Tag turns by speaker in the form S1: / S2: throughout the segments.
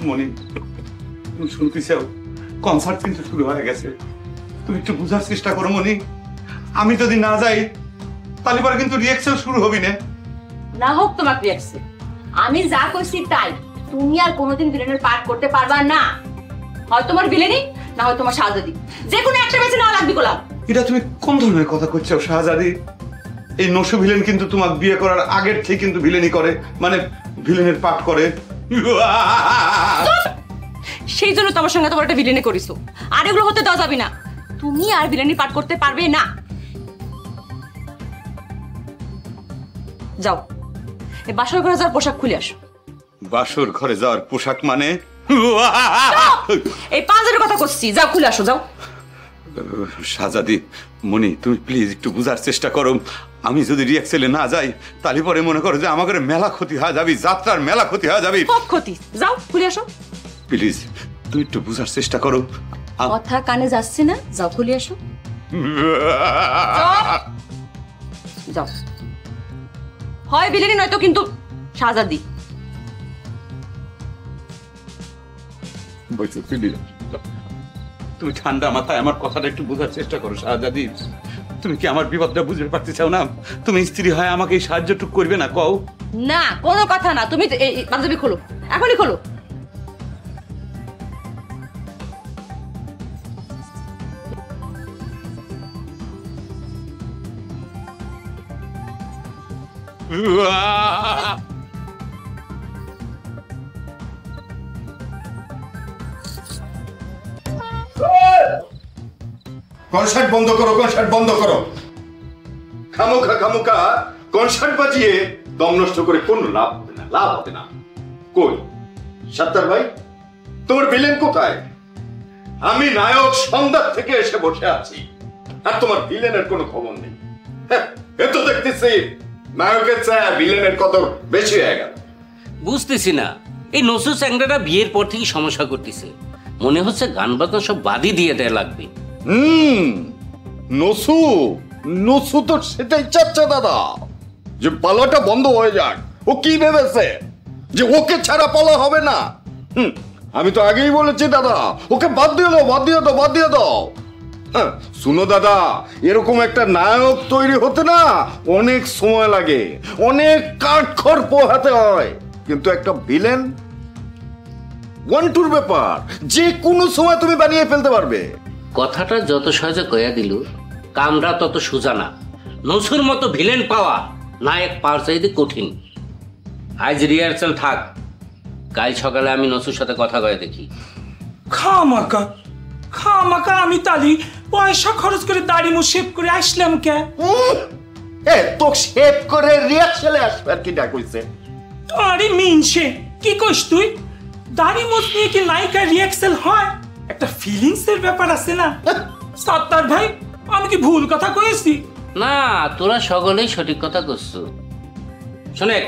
S1: মনি, তুমি শুনতে চাও? কনসার্ট কিন্তু শুরু হয়ে গেছে। তুমি একটু বোঝার চেষ্টা করো মনি। আমি যদি না যাই তাহলে পরে কিন্তু রিয়াকশন শুরু হবি না।
S2: না হোক তোমার রিয়াকশন, আমি যা কইছি তাই। তুমি আর কোনোদিন ভিলেনের পার্ট করতে পারবা না। হয় তোমার ভিলেনি, না হয় তোমার শাহজাদি, যে কোনো একটা বেছে নেওয়া লাগবে। গোলাম,
S1: এটা তুমি কোন ধরনের কথা কইছো শাহজাদি? এই নসু ভিলেন কিন্তু তোমাকে বিয়ে করার আগের থেকে কিন্তু ভিলেনি করে, মানে ভিলেনের পাঠ করে।
S2: সেই জন্য তোমার সঙ্গে তোমার একটা ভিলেনি করিছো, আর এগুলো হতে দেওয়া যাবে না। তুমি আর ভিলেনি পাঠ করতে পারবে না। যাও, এই বাসর ঘরে যাওয়ার পোশাক খুলে আসো।
S1: বাসর ঘরে যাওয়ার পোশাক মানে?
S2: এই পাঁচজনের কথা করছি, যাও খুলে আসো, যাও।
S1: শাহজাদি, মনি, তুমি প্লিজ একটু বোঝার চেষ্টা করো। আমি যদি রিয়াকশনে না যাই তাহলে পরে মনে করো যে আমাদের মেলা ক্ষতি হয়ে যাবে, যাত্রার মেলা ক্ষতি হয়ে যাবে।
S2: সব ক্ষতি। যাও খুলে আসো
S1: প্লিজ, তুমি একটু বোঝার চেষ্টা করো।
S2: কথা কানে যাচ্ছে না, যাও খুলে আসো। যাও, হয় বিলেনি নয়তো কিন্তু শাহজাদি।
S1: তুমি ঠান্ডা মাথায় আমার কথাটা একটু বোঝার চেষ্টা করো শাহজাদি। তুমি কি আমার বিপদটা বুঝতে পারতে চাও না? তুমি স্ত্রী হয় আমাকে এই সাহায্যটুকু করবে না? কও
S2: না, কোনো কথা না। তুমি পাঞ্জাবি খোলো, এখনই খোলো।
S3: কনসার্ট বন্ধ করো, কনসার্ট বন্ধ করো। খামোখা খামোখা কনসার্ট বাজিয়ে দম নষ্ট করে কোনো লাভ হবে না, লাভ হবে না। কই সাত্তার ভাই, তোমার ভিলেন কোথায়? আমি নায়ক সন্ধ্যা থেকে এসে বসে আছি, আর তোমার ভিলেনের কোনো খবর নেই। এ তো দেখতেছি নায়কের চেয়ে ভিলেনের কদর বেশি হয়ে গেল।
S4: বুঝতেছি না, এই নসু চ্যাংড়াটা বিয়ের পর থেকে সমস্যা করতেছে। মনে হচ্ছে গান বাজনা সব বাদই দিয়ে দেয়া লাগবে।
S3: নসু নসু তো সেটাই চাচ্ছে দাদা, যে পালাটা বন্ধ হয়ে যাক। ও কি ভেবেছে যে ওকে ছাড়া পালা হবে না? আমি তো আগেই বলেছি দাদা, ওকে বাদ দিয়ে দাও, বাদ দিয়ে দাও, বাদ দিয়ে দাও। শুনো দাদা, এরকম একটা নায়ক তৈরি হতে না অনেক সময় লাগে, অনেক কাঠখড় পোহাতে হয়। কিন্তু একটা ভিলেন ওয়ান টুর ব্যাপার, যে কোনো সময় তুমি বানিয়ে ফেলতে পারবে।
S4: কথাটা যত সহজে কয়া দিল, কামরা তত সোজা না। নসুর মতো ভিলেন পাওয়া নায়ক পাওয়ার চাইতে কঠিন। আজ রিহার্সাল থাক, কাল সকালে আমি নসুর সাথে কথা কয়ে দেখি।
S5: খামাকা খামাকা আমি তালি পয়সা খরচ করে দাড়ি মুখ শেভ করে আসলাম কে?
S3: তো শেভ করে রিহার্সালে আসবে আর কি ডাক হইছে?
S5: আরে মিনসে, কি কইস তুই? দাড়ি মুখ নিয়ে কি নায়িকা রিহার্সাল হয়? একটা ফিলিংস এর ব্যাপার আছে না? সাত্তার ভাই, আমি কি ভুল কথা কইছি?
S4: না, তোরা সকলেই সঠিক কথা করছো। শোনে,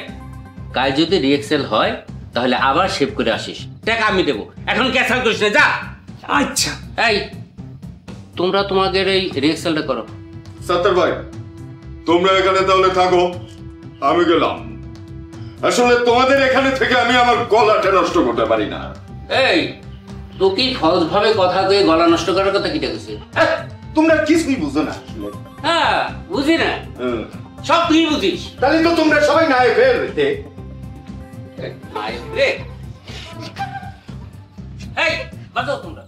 S4: কাল যদি রিহার্সাল হয় তাহলে আবার শেভ করে আসিস, টাকা আমি দেবো। এখন ক্যান্সেল করিস না, যা।
S5: আচ্ছা,
S4: এই তোমরা তোমাদের এই রিহার্সালটা করো।
S3: সাত্তার ভাই, তোমরা এখানে তাহলে থাকো, আমি গেলাম। আসলে তোমাদের এখানে থেকে আমি আমার গলাটা নষ্ট করতে পারি না।
S4: এই তোকে সহজ ভাবে কথা কয়ে গলা নষ্ট করার কথা কি দেখেছি?
S3: তোমরা কিছুই বুঝো না।
S4: হ্যাঁ, বুঝি না, সব তুই বুঝিস।
S3: তাহলে তো তোমরা সবাই নায়ক হয়ে যেতে।
S4: নায়ক রে, এই বাজাও তোমরা।